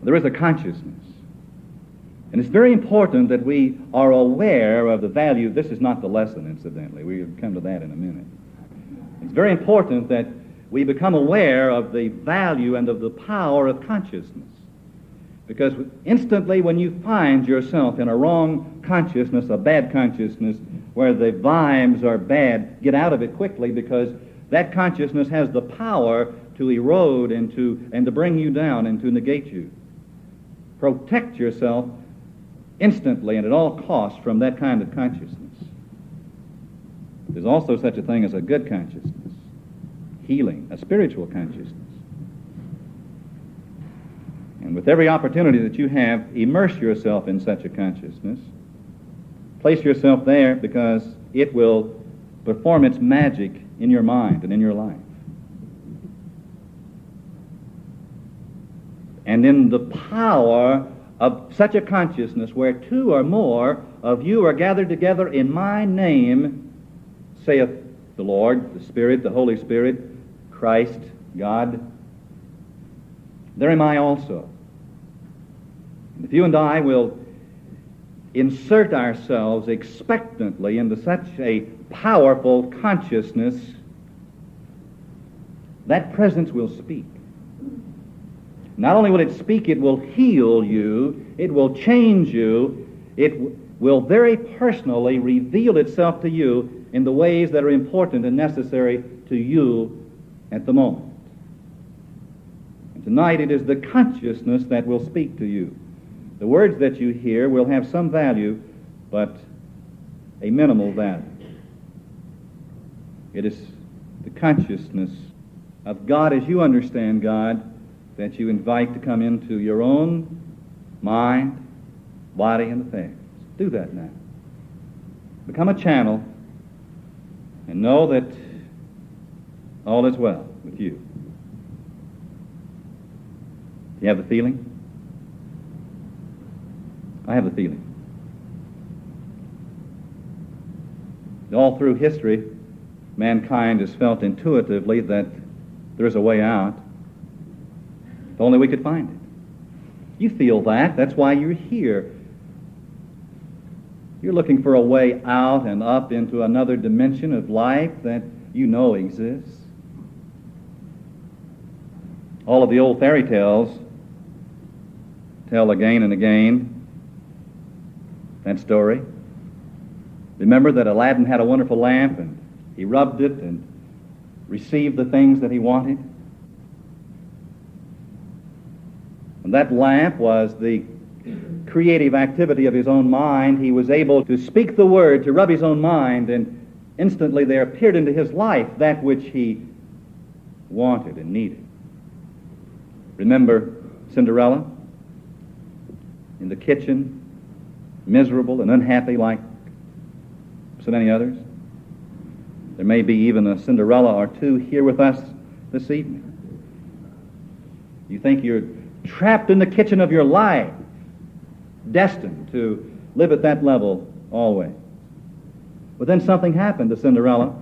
There is a consciousness. And it's very important that we are aware of the value. This is not the lesson, incidentally. We'll come to that in a minute. It's very important that we become aware of the value and of the power of consciousness. Because instantly when you find yourself in a wrong consciousness, a bad consciousness, where the vibes are bad, get out of it quickly, because that consciousness has the power to erode and to bring you down and to negate you. Protect yourself instantly and at all costs from that kind of consciousness. There's also such a thing as a good consciousness, healing, a spiritual consciousness. And with every opportunity that you have, immerse yourself in such a consciousness. Place yourself there, because it will perform its magic in your mind and in your life. And in the power of such a consciousness, where two or more of you are gathered together in my name, saith the Lord, the Spirit, the Holy Spirit, Christ, God, there am I also. And if you and I will insert ourselves expectantly into such a powerful consciousness, that presence will speak. Not only will it speak, it will heal you, it will change you, it will very personally reveal itself to you in the ways that are important and necessary to you at the moment. And tonight it is the consciousness that will speak to you. The words that you hear will have some value, but a minimal value. It is the consciousness of God as you understand God that you invite to come into your own mind, body, and affairs. Do that now. Become a channel and know that all is well with you. Do you have the feeling? I have the feeling. All through history, mankind has felt intuitively that there is a way out. If only we could find it. You feel that. That's why you're here. You're looking for a way out and up into another dimension of life that you know exists. All of the old fairy tales tell again and again that story. Remember that Aladdin had a wonderful lamp, and he rubbed it and received the things that he wanted. And that lamp was the creative activity of his own mind. He was able to speak the word, to rub his own mind, and instantly there appeared into his life that which he wanted and needed. Remember Cinderella in the kitchen, miserable and unhappy like so many others? There may be even a Cinderella or two here with us this evening. You think you're trapped in the kitchen of your life, destined to live at that level always. But then something happened to Cinderella.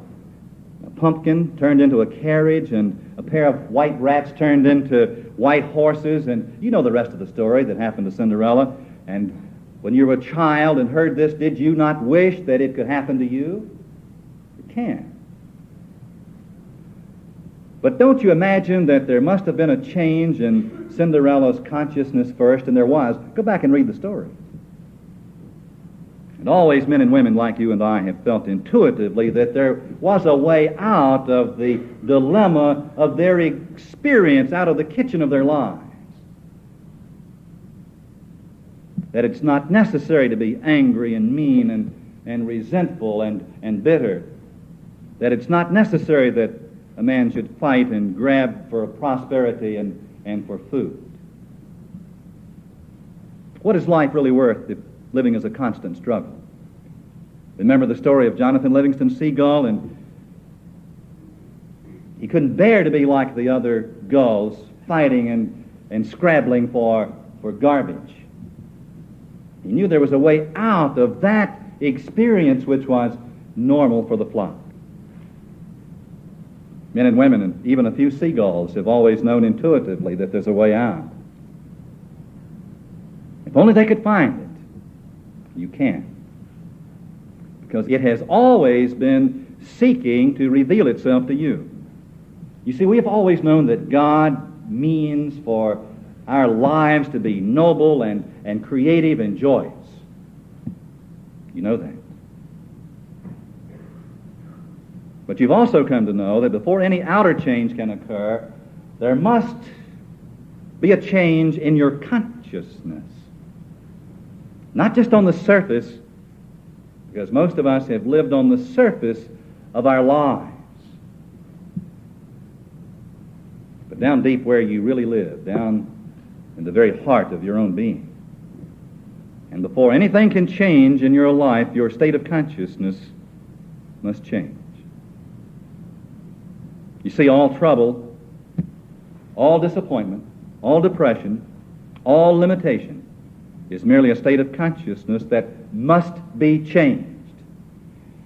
A pumpkin turned into a carriage, and a pair of white rats turned into white horses, and you know the rest of the story that happened to Cinderella. And when you were a child and heard this, did you not wish that it could happen to you? It can. But don't you imagine that there must have been a change in Cinderella's consciousness first, and there was. Go back and read the story. And always men and women like you and I have felt intuitively that there was a way out of the dilemma of their experience, out of the kitchen of their lives. That it's not necessary to be angry and mean and resentful and bitter. That it's not necessary that a man should fight and grab for prosperity and for food. What is life really worth if living is a constant struggle? Remember the story of Jonathan Livingston Seagull, and he couldn't bear to be like the other gulls, fighting and scrabbling for garbage. He knew there was a way out of that experience which was normal for the flock. Men and women, and even a few seagulls, have always known intuitively that there's a way out. If only they could find it. You can't. Because it has always been seeking to reveal itself to you. You see, we have always known that God means for our lives to be noble and creative and joyous. You know that. But you've also come to know that before any outer change can occur, there must be a change in your consciousness. Not just on the surface, because most of us have lived on the surface of our lives. But down deep where you really live, down in the very heart of your own being. And before anything can change in your life, your state of consciousness must change. You see, all trouble, all disappointment, all depression, all limitation is merely a state of consciousness that must be changed.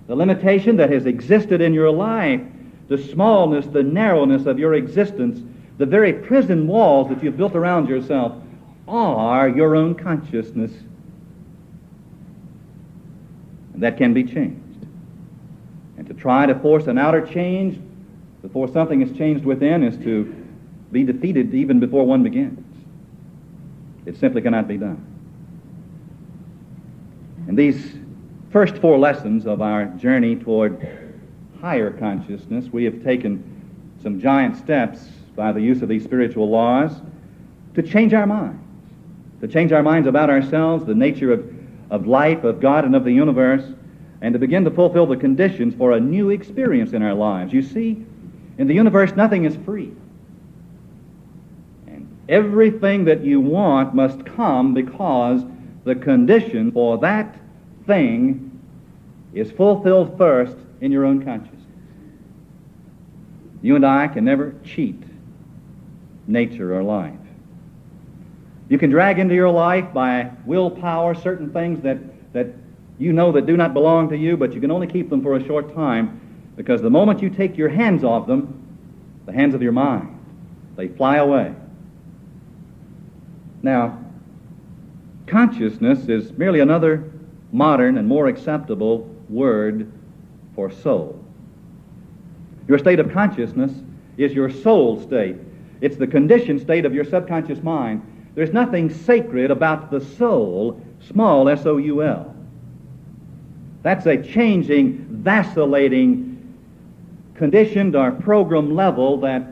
The limitation that has existed in your life, the smallness, the narrowness of your existence, the very prison walls that you've built around yourself are your own consciousness. And that can be changed. And to try to force an outer change before something is changed within is to be defeated even before one begins. It simply cannot be done. In these first 4 lessons of our journey toward higher consciousness, we have taken some giant steps by the use of these spiritual laws to change our minds. To change our minds about ourselves, the nature of life, of God, and of the universe, and to begin to fulfill the conditions for a new experience in our lives. You see, in the universe, nothing is free. And everything that you want must come because the condition for that thing is fulfilled first in your own consciousness. You and I can never cheat nature or life. You can drag into your life by willpower certain things that you know that do not belong to you, but you can only keep them for a short time, because the moment you take your hands off them, the hands of your mind, they fly away. Now, consciousness is merely another modern and more acceptable word for soul. Your state of consciousness is your soul state. It's the conditioned state of your subconscious mind. There's nothing sacred about the soul, small S-O-U-L. That's a changing, vacillating, conditioned or program level that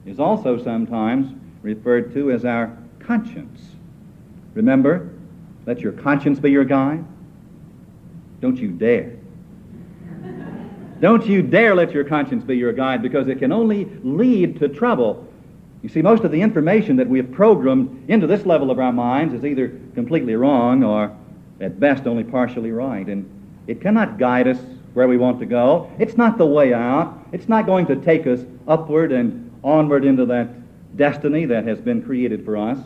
is also sometimes referred to as our conscience. Remember, let your conscience be your guide. Don't you dare. Don't you dare let your conscience be your guide, because it can only lead to trouble. You see, most of the information that we have programmed into this level of our minds is either completely wrong or, at best, only partially right. And it cannot guide us where we want to go. It's not the way out. It's not going to take us upward and onward into that destiny that has been created for us.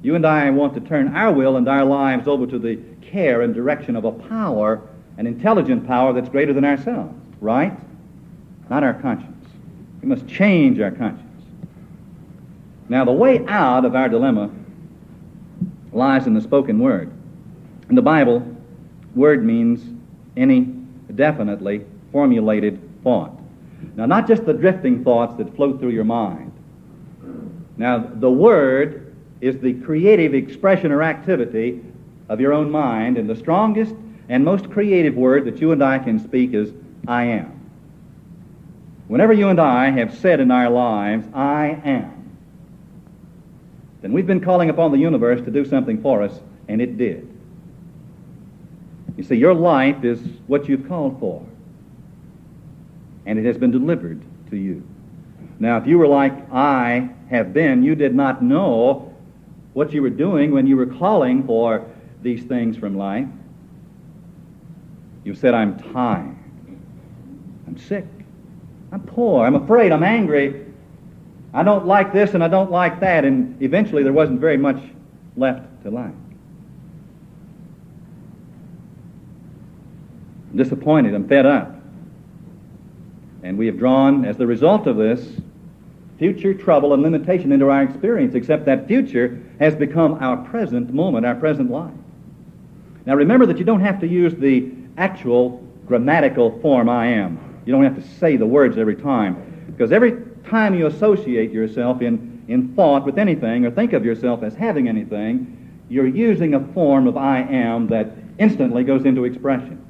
You and I want to turn our will and our lives over to the care and direction of a power, an intelligent power that's greater than ourselves, right? Not our conscience. We must change our conscience. Now, the way out of our dilemma lies in the spoken word. In the Bible, word means any definitely formulated thought. Now, not just the drifting thoughts that float through your mind. Now, the word is the creative expression or activity of your own mind, and the strongest and most creative word that you and I can speak is, I am. Whenever you and I have said in our lives, I am, then we've been calling upon the universe to do something for us, and it did. You see, your life is what you've called for, and it has been delivered to you. Now, if you were like I have been, you did not know what you were doing when you were calling for these things from life. You said, I'm tired, I'm sick, I'm poor, I'm afraid, I'm angry, I don't like this and I don't like that, and eventually there wasn't very much left to like. I'm disappointed, I'm fed up. And we have drawn, as the result of this, future trouble and limitation into our experience, except that future has become our present moment, our present life. Now remember that you don't have to use the actual grammatical form I am. You don't have to say the words every time, because every time you associate yourself in thought with anything or think of yourself as having anything, you're using a form of I am that instantly goes into expression.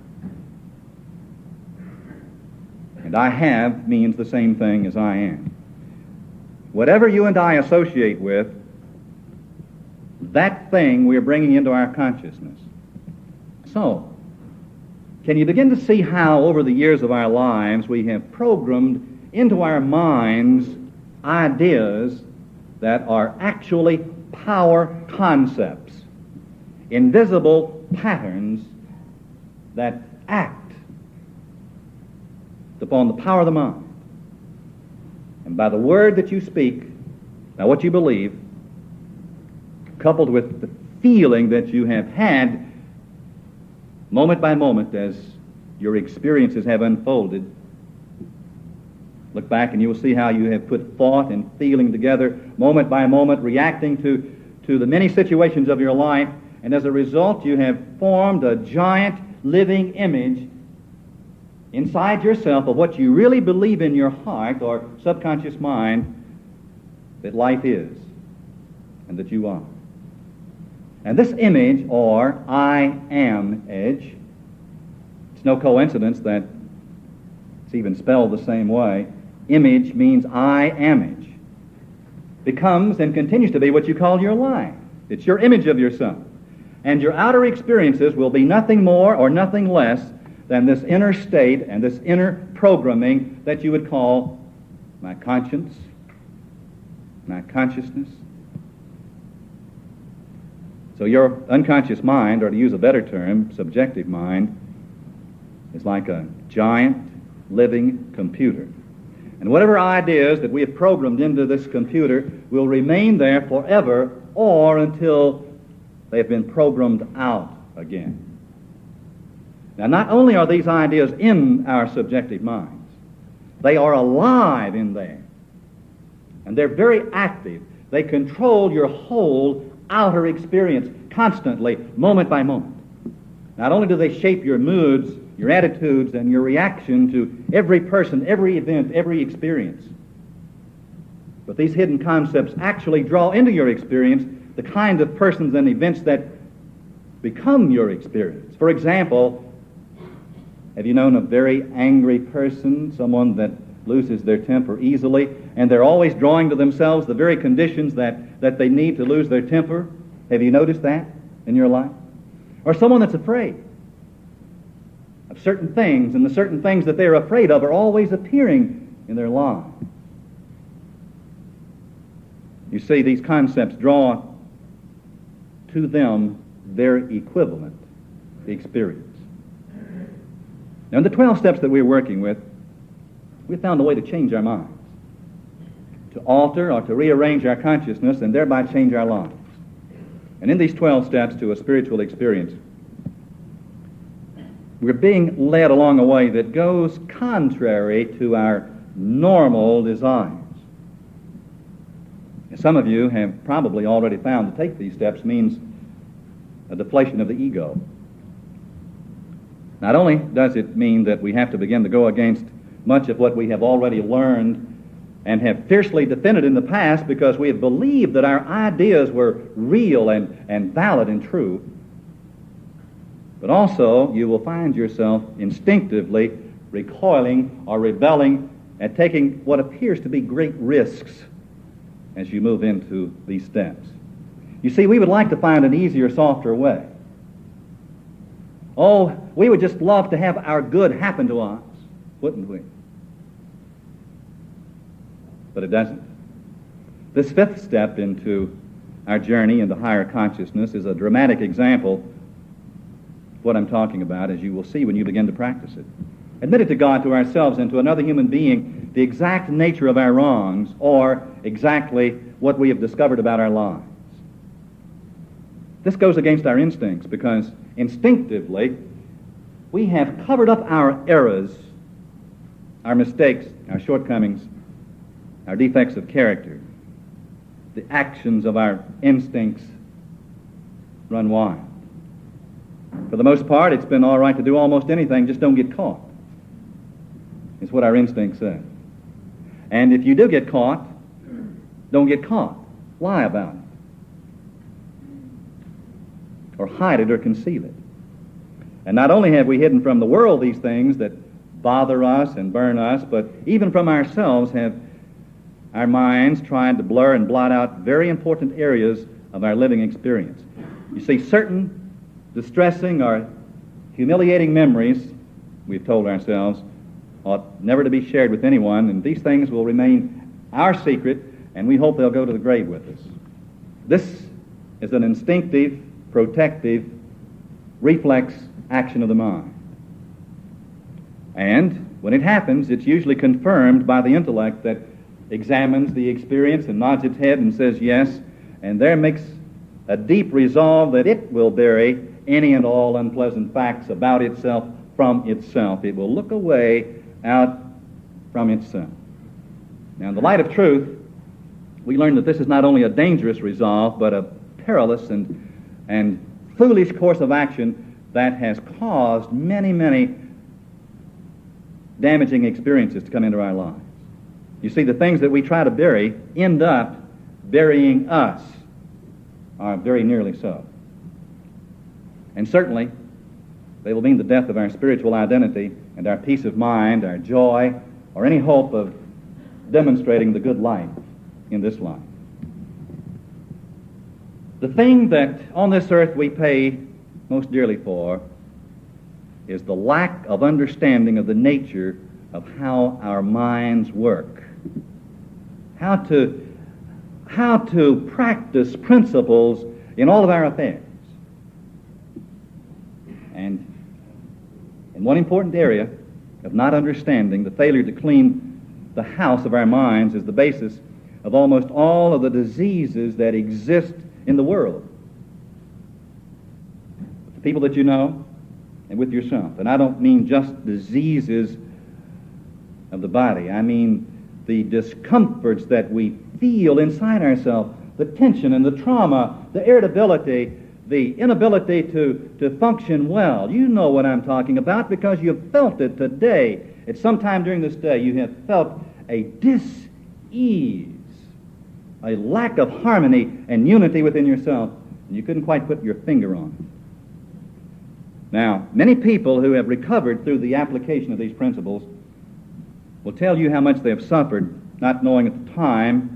And I have means the same thing as I am. Whatever you and I associate with, that thing we're bringing into our consciousness. So, can you begin to see how over the years of our lives we have programmed into our minds ideas that are actually power concepts, invisible patterns that act upon the power of the mind? And by the word that you speak, by what you believe, coupled with the feeling that you have had moment by moment as your experiences have unfolded, look back and you will see how you have put thought and feeling together moment by moment, reacting to the many situations of your life, and as a result you have formed a giant living image inside yourself of what you really believe in your heart or subconscious mind that life is and that you are. And this image, or I am edge, it's no coincidence that it's even spelled the same way. Image means I amage. Becomes and continues to be what you call your life. It's your image of yourself. And your outer experiences will be nothing more or nothing less than this inner state and this inner programming that you would call my conscience, my consciousness. So your unconscious mind, or to use a better term, subjective mind, is like a giant living computer. And whatever ideas that we have programmed into this computer will remain there forever or until they have been programmed out again. Now, not only are these ideas in our subjective minds, they are alive in there. And they're very active. They control your whole outer experience constantly, moment by moment. Not only do they shape your moods, your attitudes, and your reaction to every person, every event, every experience, but these hidden concepts actually draw into your experience the kind of persons and events that become your experience. For example, have you known a very angry person, someone that loses their temper easily, and they're always drawing to themselves the very conditions that they need to lose their temper? Have you noticed that in your life? Or someone that's afraid of certain things, and the certain things that they're afraid of are always appearing in their lives. You see, these concepts draw to them their equivalent, the experience. Now, in the 12 steps that we're working with, we found a way to change our minds, to alter or to rearrange our consciousness and thereby change our lives. And in these 12 steps to a spiritual experience, we're being led along a way that goes contrary to our normal desires. And some of you have probably already found to take these steps means a deflation of the ego. Not only does it mean that we have to begin to go against much of what we have already learned and have fiercely defended in the past because we have believed that our ideas were real and valid and true, but also you will find yourself instinctively recoiling or rebelling at taking what appears to be great risks as you move into these steps. You see, we would like to find an easier, softer way. Oh, we would just love to have our good happen to us, wouldn't we? But it doesn't. This fifth step into our journey into higher consciousness is a dramatic example of what I'm talking about, as you will see when you begin to practice it. Admit it to God, to ourselves, and to another human being the exact nature of our wrongs, or exactly what we have discovered about our lives. This goes against our instincts, because instinctively we have covered up our errors, our mistakes, our shortcomings, our defects of character, the actions of our instincts run wild. For the most part, it's been all right to do almost anything, just don't get caught. It's what our instincts say. And if you do get caught, don't get caught. Lie about it. Or hide it or conceal it. And not only have we hidden from the world these things that bother us and burn us, but even from ourselves have our minds tried to blur and blot out very important areas of our living experience. You see, certain distressing or humiliating memories, we've told ourselves, ought never to be shared with anyone, and these things will remain our secret, and we hope they'll go to the grave with us. This is an instinctive, protective, reflex action of the mind. And when it happens, it's usually confirmed by the intellect that examines the experience and nods its head and says yes, and there makes a deep resolve that it will bury any and all unpleasant facts about itself from itself. It will look away out from itself. Now, in the light of truth, we learn that this is not only a dangerous resolve, but a perilous and foolish course of action that has caused many, many damaging experiences to come into our lives. You see, the things that we try to bury end up burying us, or very nearly so. And certainly, they will mean the death of our spiritual identity and our peace of mind, our joy, or any hope of demonstrating the good life in this life. The thing that on this earth we pay most dearly for is the lack of understanding of the nature of how our minds work. How to practice principles in all of our affairs. And in one important area of not understanding, the failure to clean the house of our minds is the basis of almost all of the diseases that exist in the world. The people that you know, and with yourself. And I don't mean just diseases of the body. I mean the discomforts that we feel inside ourselves, the tension and the trauma, the irritability, the inability to function well. You know what I'm talking about because you've felt it today. At some time during this day, you have felt a dis-ease, a lack of harmony and unity within yourself, and you couldn't quite put your finger on it. Now, many people who have recovered through the application of these principles will tell you how much they have suffered, not knowing at the time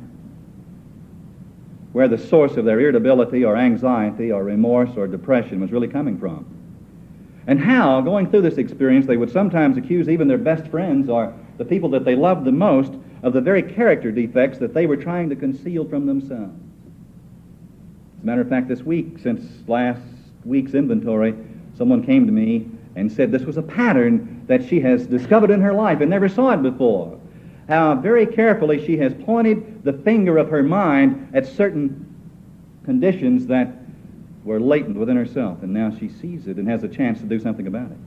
where the source of their irritability or anxiety or remorse or depression was really coming from. And how, going through this experience, they would sometimes accuse even their best friends or the people that they loved the most of the very character defects that they were trying to conceal from themselves. As a matter of fact, this week, since last week's inventory, someone came to me and said this was a pattern that she has discovered in her life and never saw it before. How very carefully she has pointed the finger of her mind at certain conditions that were latent within herself, and now she sees it and has a chance to do something about it.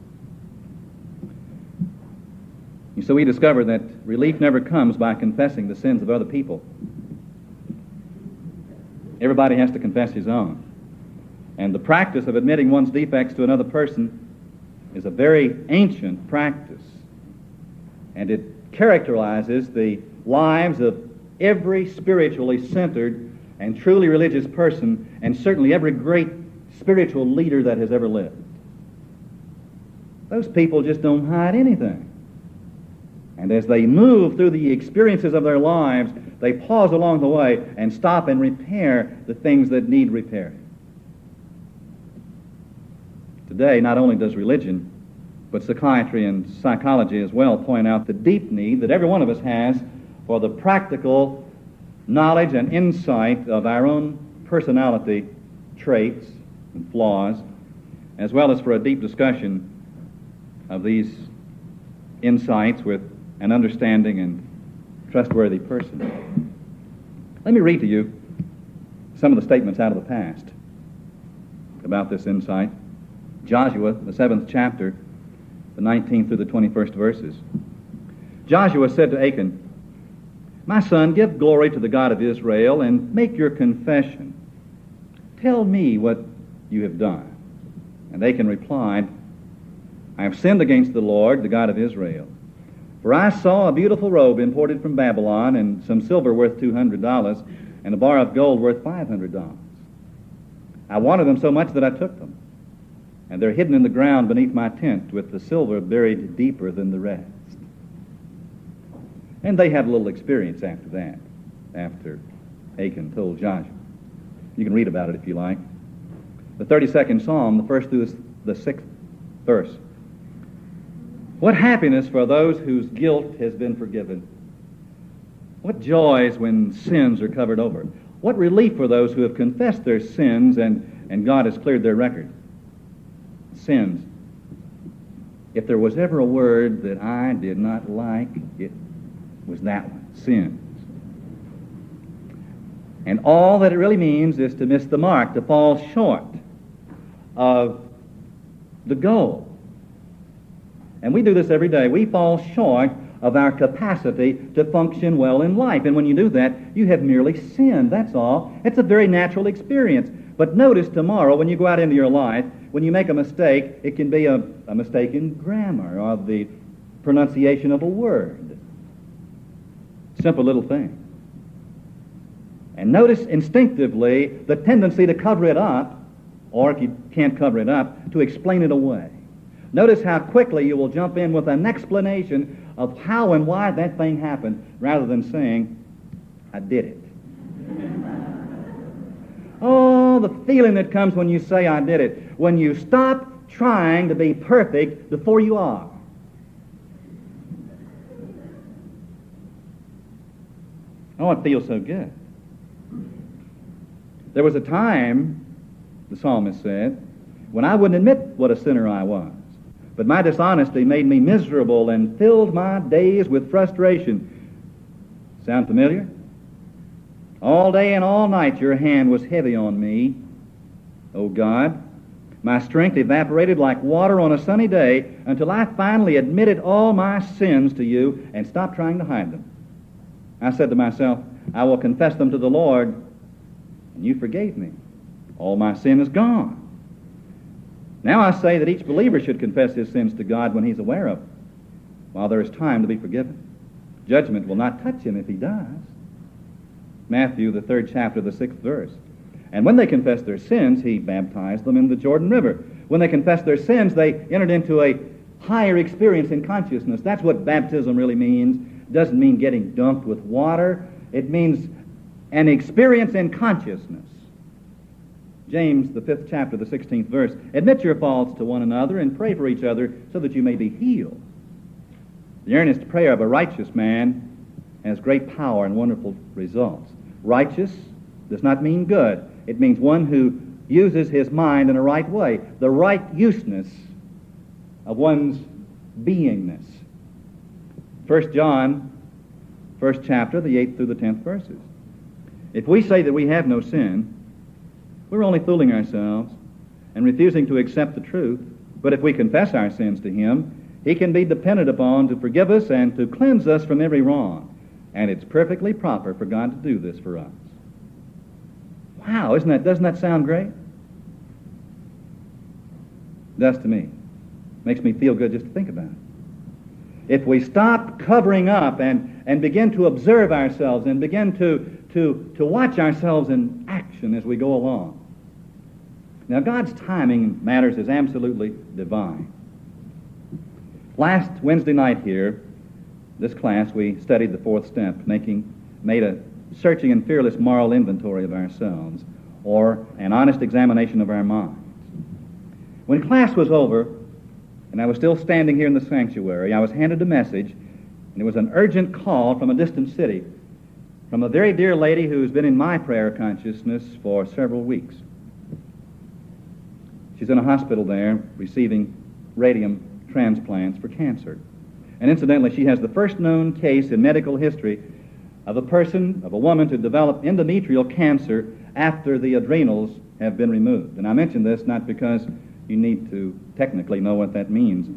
And so we discover that relief never comes by confessing the sins of other people. Everybody has to confess his own. And the practice of admitting one's defects to another person is a very ancient practice. And it characterizes the lives of every spiritually centered and truly religious person, and certainly every great spiritual leader that has ever lived. Those people just don't hide anything. And as they move through the experiences of their lives, they pause along the way and stop and repair the things that need repairing. Today, not only does religion, but psychiatry and psychology as well point out the deep need that every one of us has for the practical knowledge and insight of our own personality traits and flaws, as well as for a deep discussion of these insights with an understanding and trustworthy person. Let me read to you some of the statements out of the past about this insight. Joshua, the 7th chapter, the 19th through the 21st verses. Joshua said to Achan, My son, give glory to the God of Israel and make your confession. Tell me what you have done. And Achan replied, I have sinned against the Lord, the God of Israel. For I saw a beautiful robe imported from Babylon, and some silver worth $200, and a bar of gold worth $500. I wanted them so much that I took them, and they're hidden in the ground beneath my tent, with the silver buried deeper than the rest. And they had a little experience after that, after Achan told Joshua. You can read about it if you like. The 32nd Psalm, the first through the 6th verse. What happiness for those whose guilt has been forgiven. What joys when sins are covered over. What relief for those who have confessed their sins and God has cleared their record. Sins. If there was ever a word that I did not like, it was that one, sins. And all that it really means is to miss the mark, to fall short of the goal. And we do this every day. We fall short of our capacity to function well in life. And when you do that, you have merely sinned, that's all. It's a very natural experience. But notice tomorrow, when you go out into your life, when you make a mistake, it can be a mistake in grammar or the pronunciation of a word. Simple little thing. And notice instinctively the tendency to cover it up, or if you can't cover it up, to explain it away. Notice how quickly you will jump in with an explanation of how and why that thing happened, rather than saying, I did it. Oh, the feeling that comes when you say, I did it. When you stop trying to be perfect before you are. Oh, it feels so good. There was a time, the psalmist said, when I wouldn't admit what a sinner I was. But my dishonesty made me miserable and filled my days with frustration. Sound familiar? All day and all night your hand was heavy on me, O God. My strength evaporated like water on a sunny day until I finally admitted all my sins to you and stopped trying to hide them. I said to myself, I will confess them to the Lord, and you forgave me. All my sin is gone. Now I say that each believer should confess his sins to God when he's aware of them, while there is time to be forgiven. Judgment will not touch him if he does. Matthew, the 3rd chapter, the 6th verse. And when they confessed their sins, he baptized them in the Jordan River. When they confessed their sins, they entered into a higher experience in consciousness. That's what baptism really means. It doesn't mean getting dunked with water. It means an experience in consciousness. James, the 5th chapter, the 16th verse. Admit your faults to one another and pray for each other so that you may be healed. The earnest prayer of a righteous man has great power and wonderful results. Righteous does not mean good. It means one who uses his mind in a right way, the right useness of one's beingness. 1 John, 1st chapter, the 8th through the 10th verses. If we say that we have no sin, we're only fooling ourselves and refusing to accept the truth. But if we confess our sins to Him, He can be depended upon to forgive us and to cleanse us from every wrong. And it's perfectly proper for God to do this for us. Wow, doesn't that sound great? It does to me. Makes me feel good just to think about it. If we stop covering up and begin to observe ourselves and begin to watch ourselves in action as we go along. Now, God's timing in matters is absolutely divine. Last Wednesday night here, this class, we studied the 4th step, made a searching and fearless moral inventory of ourselves, or an honest examination of our minds. When class was over, and I was still standing here in the sanctuary, I was handed a message, and it was an urgent call from a distant city, from a very dear lady who's been in my prayer consciousness for several weeks. She's in a hospital there receiving radium transplants for cancer. And incidentally, she has the first known case in medical history of a woman to develop endometrial cancer after the adrenals have been removed. And I mention this not because you need to technically know what that means,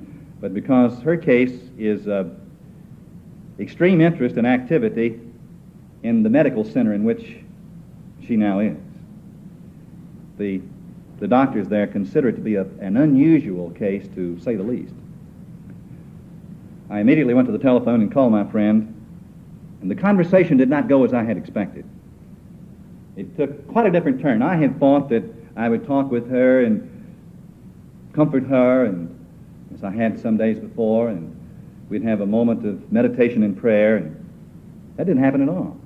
but because her case is of extreme interest and activity in the medical center in which she now is. The doctors there consider it to be an unusual case, to say the least. I immediately went to the telephone and called my friend, and the conversation did not go as I had expected. It took quite a different turn. I had thought that I would talk with her and comfort her, and as I had some days before, and we'd have a moment of meditation and prayer, and that didn't happen at all.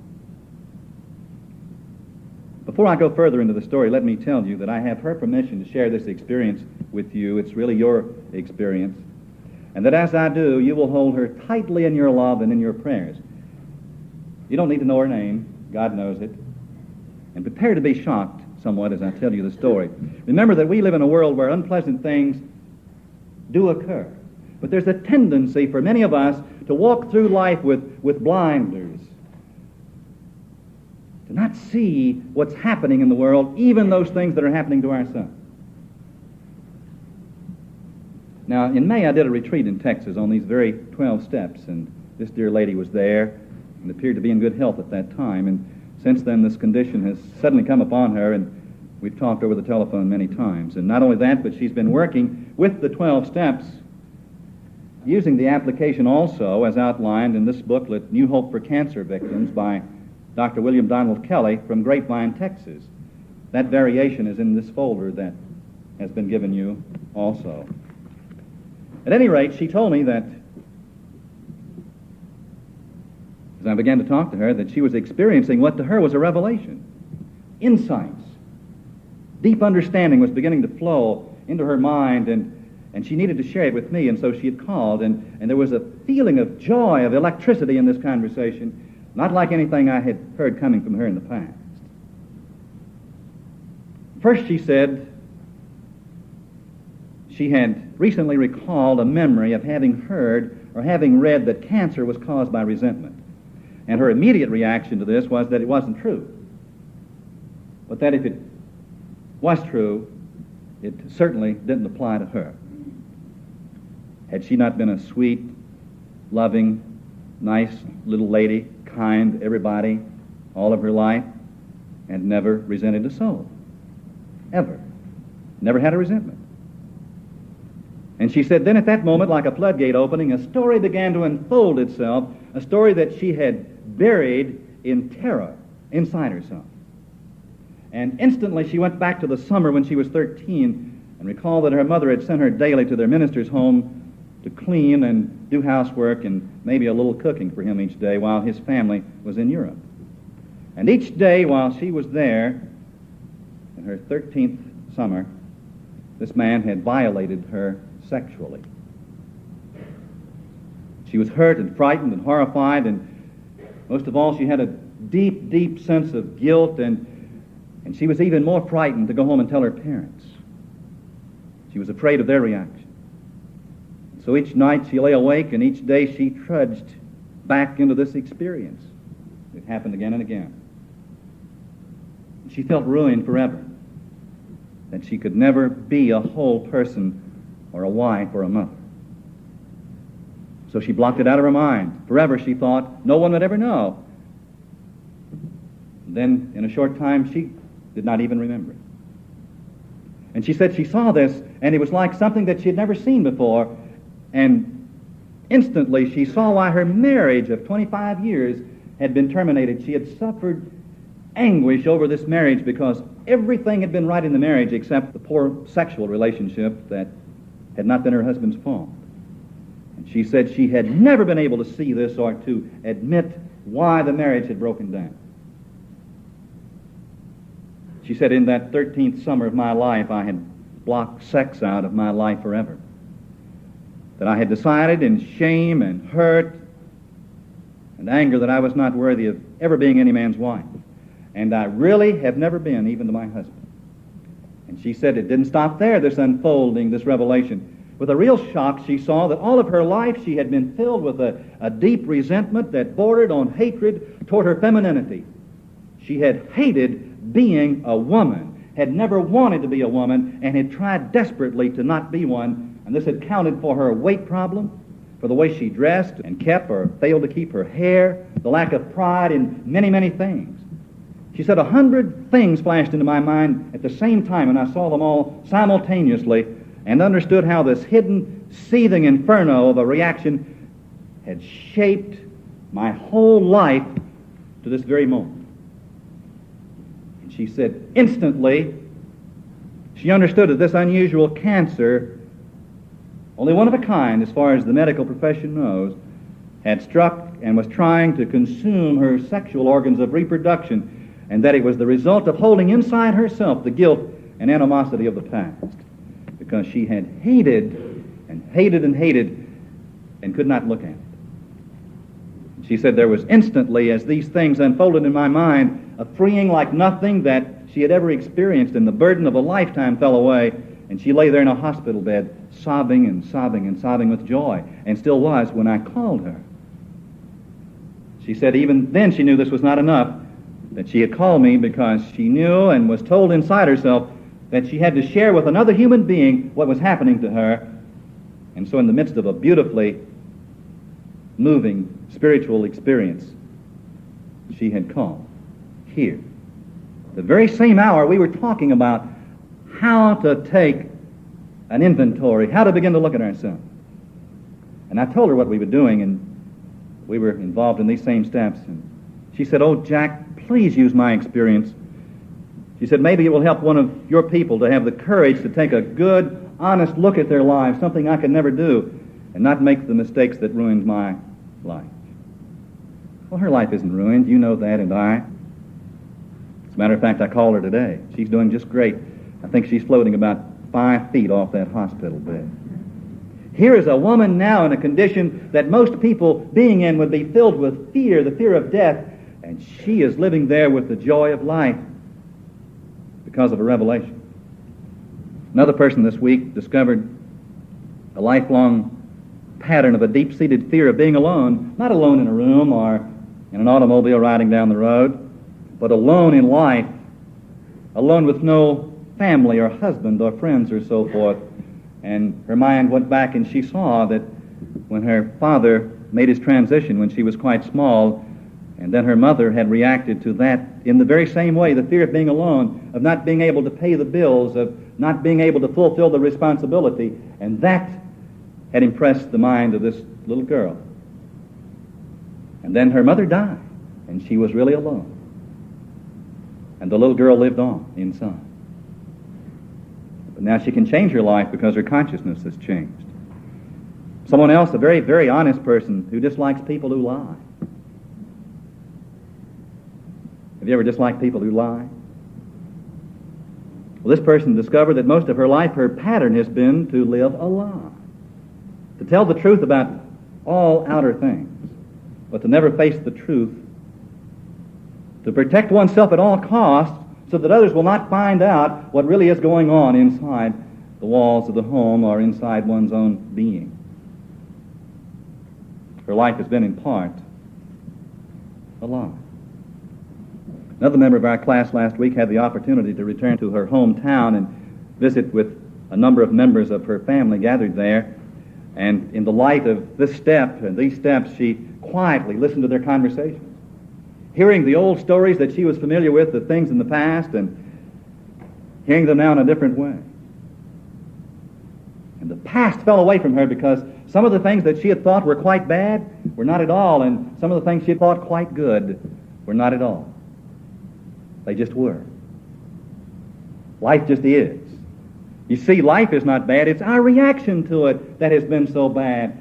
Before I go further into the story, let me tell you that I have her permission to share this experience with you. It's really your experience. And that as I do, you will hold her tightly in your love and in your prayers. You don't need to know her name. God knows it. And prepare to be shocked somewhat as I tell you the story. Remember that we live in a world where unpleasant things do occur. But there's a tendency for many of us to walk through life with blinders, to not see what's happening in the world, even those things that are happening to our son. Now, in May, I did a retreat in Texas on these very 12 steps, and this dear lady was there and appeared to be in good health at that time. And since then, this condition has suddenly come upon her, and we've talked over the telephone many times. And not only that, but she's been working with the 12 steps, using the application also, as outlined in this booklet, New Hope for Cancer Victims by Dr. William Donald Kelly from Grapevine, Texas. That variation is in this folder that has been given you also. At any rate, she told me that, as I began to talk to her, that she was experiencing what to her was a revelation. Insights. Deep understanding was beginning to flow into her mind, and she needed to share it with me, and so she had called, and there was a feeling of joy, of electricity in this conversation, not like anything I had heard coming from her in the past. First, she said she had recently recalled a memory of having heard or having read that cancer was caused by resentment. And her immediate reaction to this was that it wasn't true. But that if it was true, it certainly didn't apply to her. Had she not been a sweet, loving, nice little lady, kind to everybody all of her life, and never resented a soul? Ever. Never had a resentment. And she said, then at that moment, like a floodgate opening, a story began to unfold itself, a story that she had buried in terror inside herself. And instantly she went back to the summer when she was 13 and recalled that her mother had sent her daily to their minister's home to clean and do housework and maybe a little cooking for him each day while his family was in Europe. And each day while she was there, in her 13th summer, this man had violated her sexually. She was hurt and frightened and horrified, and most of all, she had a deep, deep sense of guilt, and she was even more frightened to go home and tell her parents. She was afraid of their reaction. So each night she lay awake, and each day she trudged back into this experience. It happened again and again. She felt ruined forever, that she could never be a whole person or a wife or a mother. So she blocked it out of her mind. Forever, she thought, no one would ever know. Then, in a short time, she did not even remember it. And she said she saw this, and it was like something that she had never seen before, and instantly she saw why her marriage of 25 years had been terminated. She had suffered anguish over this marriage because everything had been right in the marriage except the poor sexual relationship that had not been her husband's fault. And she said she had never been able to see this or to admit why the marriage had broken down. She said, in that 13th summer of my life, I had blocked sex out of my life forever. That I had decided in shame and hurt and anger that I was not worthy of ever being any man's wife. And I really have never been, even to my husband. And she said it didn't stop there, this unfolding, this revelation. With a real shock, she saw that all of her life she had been filled with a deep resentment that bordered on hatred toward her femininity. She had hated being a woman, had never wanted to be a woman, and had tried desperately to not be one. And this had counted for her weight problem, for the way she dressed and kept or failed to keep her hair, the lack of pride in many, many things. She said 100 things flashed into my mind at the same time, and I saw them all simultaneously and understood how this hidden, seething inferno of a reaction had shaped my whole life to this very moment. And she said instantly she understood that this unusual cancer, only one of a kind as far as the medical profession knows, had struck and was trying to consume her sexual organs of reproduction, and that it was the result of holding inside herself the guilt and animosity of the past, because she had hated and hated and hated and could not look at it. She said there was instantly, as these things unfolded in my mind, a freeing like nothing that she had ever experienced, and the burden of a lifetime fell away, and she lay there in a hospital bed sobbing and sobbing and sobbing with joy, and still was when I called her. She said even then she knew this was not enough, that she had called me because she knew and was told inside herself that she had to share with another human being what was happening to her. And so in the midst of a beautifully moving spiritual experience, she had called here. The very same hour we were talking about how to take an inventory, how to begin to look at ourselves. And I told her what we were doing, and we were involved in these same steps. And she said, "Oh, Jack, please use my experience." She said, "Maybe it will help one of your people to have the courage to take a good, honest look at their lives, something I could never do, and not make the mistakes that ruined my life." Well, her life isn't ruined. You know that, and I. As a matter of fact, I called her today. She's doing just great. I think she's floating about 5 feet off that hospital bed. Here is a woman now in a condition that most people being in would be filled with fear, the fear of death, and she is living there with the joy of life because of a revelation. Another person this week discovered a lifelong pattern of a deep-seated fear of being alone, not alone in a room or in an automobile riding down the road, but alone in life, alone with no family or husband or friends or so forth. And her mind went back and she saw that when her father made his transition when she was quite small, and then her mother had reacted to that in the very same way, the fear of being alone, of not being able to pay the bills, of not being able to fulfill the responsibility, and that had impressed the mind of this little girl. And then her mother died, and she was really alone. And the little girl lived on inside. But now she can change her life because her consciousness has changed. Someone else, a very, very honest person who dislikes people who lie. Have you ever disliked people who lie? Well, this person discovered that most of her life, her pattern has been to live a lie, to tell the truth about all outer things, but to never face the truth, to protect oneself at all costs so that others will not find out what really is going on inside the walls of the home or inside one's own being. Her life has been in part a lie. Another member of our class last week had the opportunity to return to her hometown and visit with a number of members of her family gathered there. And in the light of this step and these steps, she quietly listened to their conversations, hearing the old stories that she was familiar with, the things in the past, and hearing them now in a different way. And the past fell away from her because some of the things that she had thought were quite bad were not at all, and some of the things she had thought quite good were not at all. They just were. Life just is. You see, life is not bad. It's our reaction to it that has been so bad.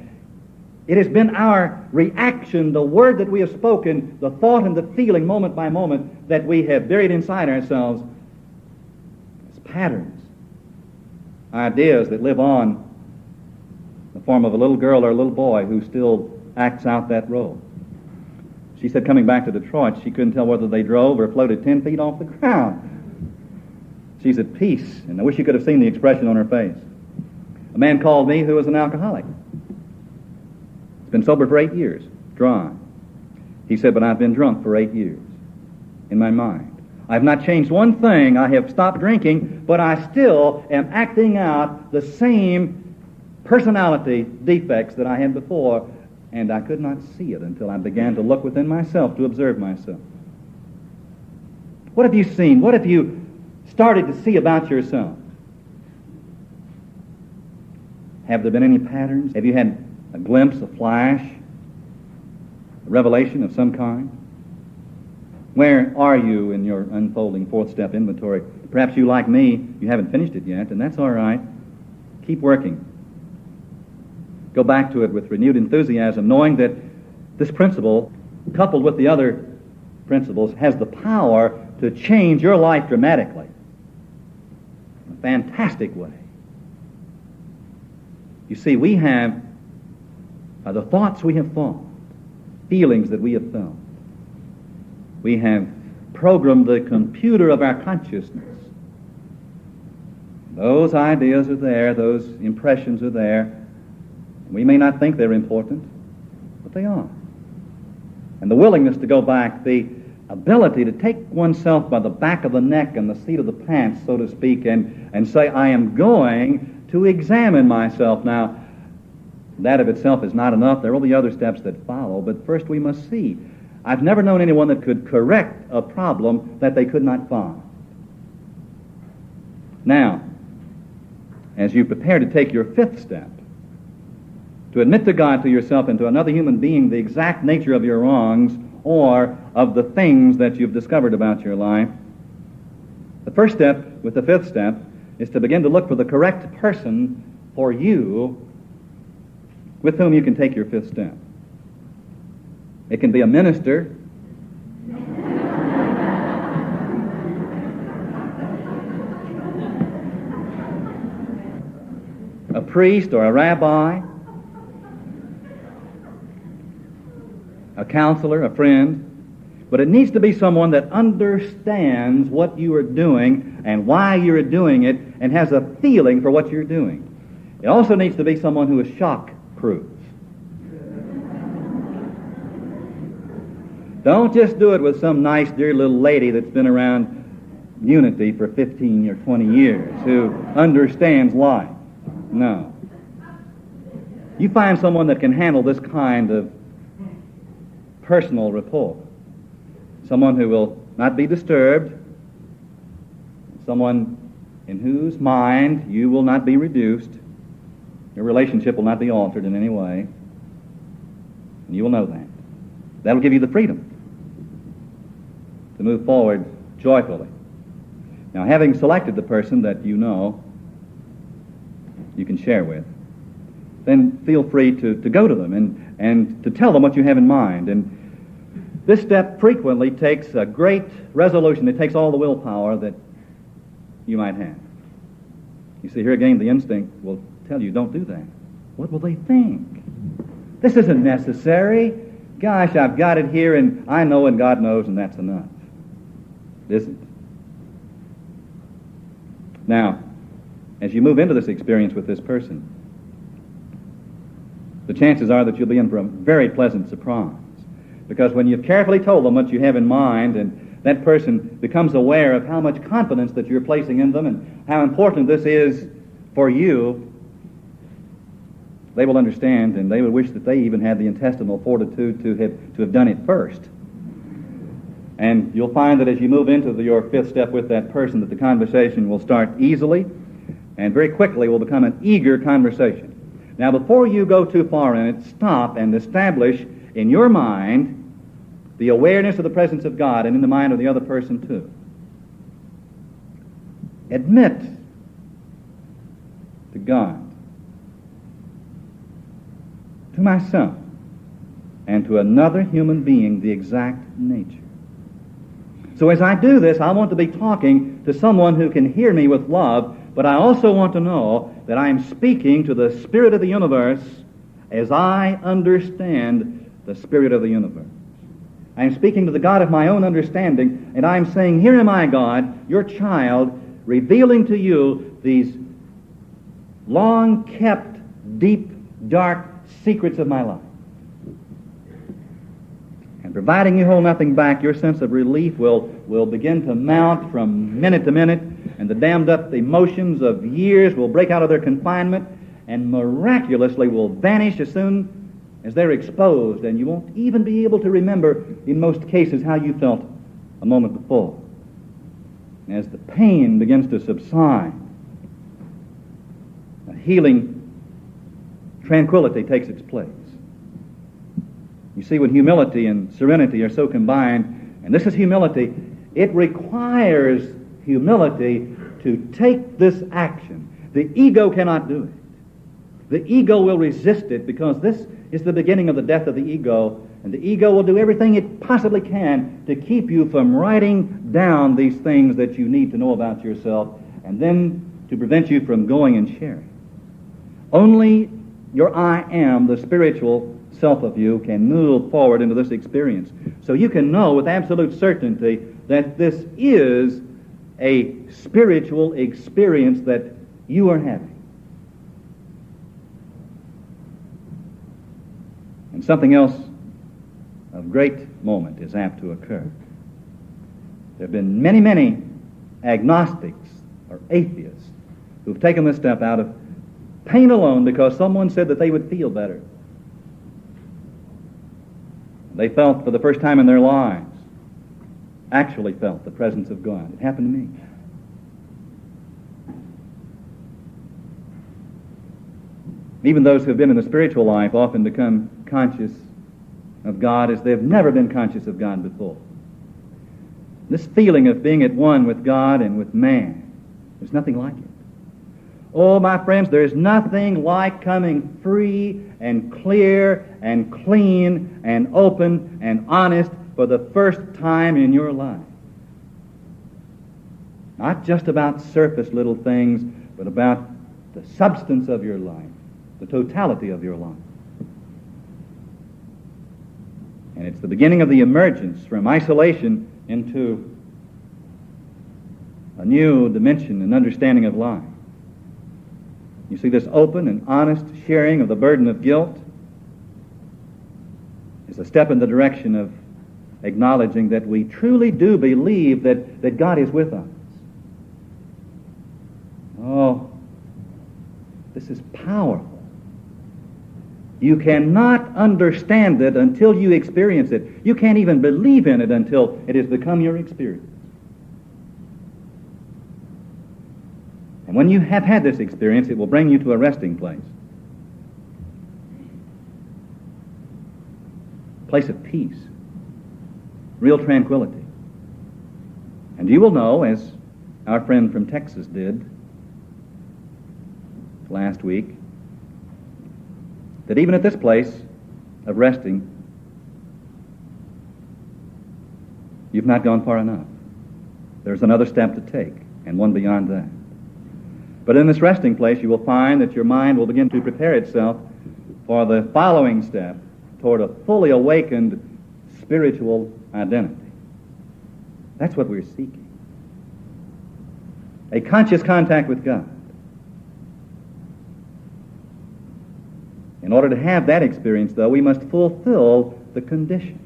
It has been our reaction, the word that we have spoken, the thought and the feeling moment by moment that we have buried inside ourselves as patterns, ideas that live on in the form of a little girl or a little boy who still acts out that role. She said coming back to Detroit, she couldn't tell whether they drove or floated 10 feet off the ground. She's at peace, and I wish you could have seen the expression on her face. A man called me who was an alcoholic. He's been sober for 8 years, dry. He said, but I've been drunk for 8 years in my mind. I have not changed one thing. I have stopped drinking, but I still am acting out the same personality defects that I had before, and I could not see it until I began to look within myself, to observe myself. What have you seen? What have you started to see about yourself? Have there been any patterns? Have you had a glimpse, a flash, a revelation of some kind? Where are you in your unfolding fourth step inventory? Perhaps you, like me, you haven't finished it yet, and that's all right. Keep working. Go back to it with renewed enthusiasm, knowing that this principle, coupled with the other principles, has the power to change your life dramatically in a fantastic way. You see, we have the thoughts we have thought, feelings that we have felt. We have programmed the computer of our consciousness. Those ideas are there, those impressions are there. We may not think they're important, but they are. And the willingness to go back, the ability to take oneself by the back of the neck and the seat of the pants, so to speak, and say, I am going to examine myself. Now, that of itself is not enough. There will be other steps that follow, but first we must see. I've never known anyone that could correct a problem that they could not find. Now, as you prepare to take your fifth step, to admit to God, to yourself, and to another human being the exact nature of your wrongs or of the things that you've discovered about your life, the first step with the fifth step is to begin to look for the correct person for you with whom you can take your fifth step. It can be a minister, a priest or a rabbi, a counselor, a friend, but it needs to be someone that understands what you are doing and why you're doing it and has a feeling for what you're doing. It also needs to be someone who is shock-proof. Don't just do it with some nice, dear little lady that's been around Unity for 15 or 20 years who understands life. No. You find someone that can handle this kind of personal rapport. Someone who will not be disturbed. Someone in whose mind you will not be reduced. Your relationship will not be altered in any way. And you will know that. That'll give you the freedom to move forward joyfully. Now, having selected the person that you know you can share with, then feel free to go to them and to tell them what you have in mind. And this step frequently takes a great resolution. It takes all the willpower that you might have. You see, here again, the instinct will tell you, don't do that. What will they think? This isn't necessary. Gosh, I've got it here, and I know, and God knows, and that's enough. It isn't. Now, as you move into this experience with this person, the chances are that you'll be in for a very pleasant surprise. Because when you've carefully told them what you have in mind, and that person becomes aware of how much confidence that you're placing in them and how important this is for you, they will understand, and they will wish that they even had the intestinal fortitude to have done it first. And you'll find that as you move into your fifth step with that person, that the conversation will start easily and very quickly will become an eager conversation. Now, before you go too far in it, stop and establish in your mind the awareness of the presence of God, and in the mind of the other person too. Admit to God, to myself, and to another human being the exact nature. So as I do this, I want to be talking to someone who can hear me with love, but I also want to know that I am speaking to the Spirit of the universe as I understand the Spirit of the universe. I am speaking to the God of my own understanding, and I am saying, here am I, God, your child, revealing to you these long-kept, deep, dark secrets of my life. And providing you hold nothing back, your sense of relief will begin to mount from minute to minute, and the dammed up emotions of years will break out of their confinement, and miraculously will vanish as soon as they're exposed, and you won't even be able to remember, in most cases, how you felt a moment before. As the pain begins to subside, a healing tranquility takes its place. You see, when humility and serenity are so combined, and this is humility, it requires humility to take this action. The ego cannot do it. The ego will resist it because this is the beginning of the death of the ego, and the ego will do everything it possibly can to keep you from writing down these things that you need to know about yourself, and then to prevent you from going and sharing. Only your I am, the spiritual self of you, can move forward into this experience. So you can know with absolute certainty that this is a spiritual experience that you are having. And something else of great moment is apt to occur. There have been many, many agnostics or atheists who've taken this step out of pain alone because someone said that they would feel better. They felt for the first time in their lives, actually felt the presence of God. It happened to me. Even those who have been in the spiritual life often become conscious of God as they've never been conscious of God before. This feeling of being at one with God and with man, there's nothing like it. Oh, my friends, there's nothing like coming free and clear and clean and open and honest for the first time in your life. Not just about surface little things, but about the substance of your life, the totality of your life. And it's the beginning of the emergence from isolation into a new dimension and understanding of life. You see, this open and honest sharing of the burden of guilt is a step in the direction of acknowledging that we truly do believe that God is with us. Oh, this is powerful. You cannot understand it until you experience it. You can't even believe in it until it has become your experience. And when you have had this experience, it will bring you to a resting place of peace, real tranquility. And you will know, as our friend from Texas did last week, that even at this place of resting, you've not gone far enough. There's another step to take, and one beyond that. But in this resting place, you will find that your mind will begin to prepare itself for the following step toward a fully awakened spiritual identity. That's what we're seeking. A conscious contact with God. In order to have that experience, though, we must fulfill the conditions.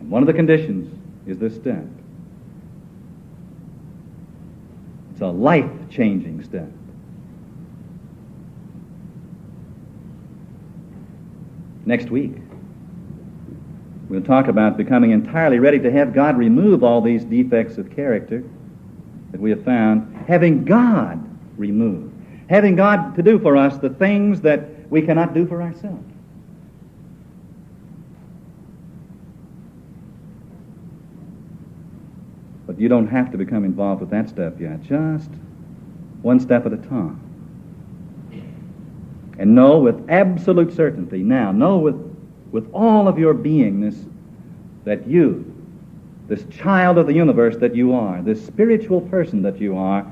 And one of the conditions is this step. It's a life-changing step. Next week, we'll talk about becoming entirely ready to have God remove all these defects of character that we have found, having God remove, having God to do for us the things that we cannot do for ourselves. But you don't have to become involved with that step yet. Just one step at a time. And know with absolute certainty now, know with all of your beingness that you, this child of the universe that you are, this spiritual person that you are,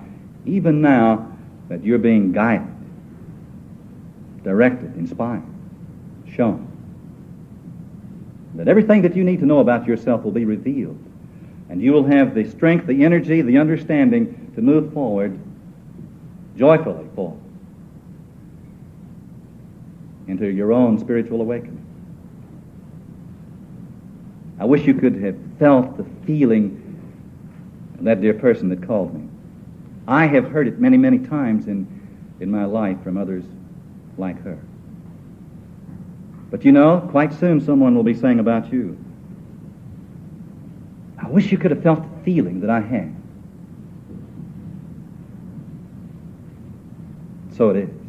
even now that you're being guided, directed, inspired, shown. That everything that you need to know about yourself will be revealed. And you will have the strength, the energy, the understanding to move forward, joyfully forward, into your own spiritual awakening. I wish you could have felt the feeling of that dear person that called me. I have heard it many, many times in in my life from others like her. But you know, quite soon someone will be saying about you, I wish you could have felt the feeling that I had. So it is.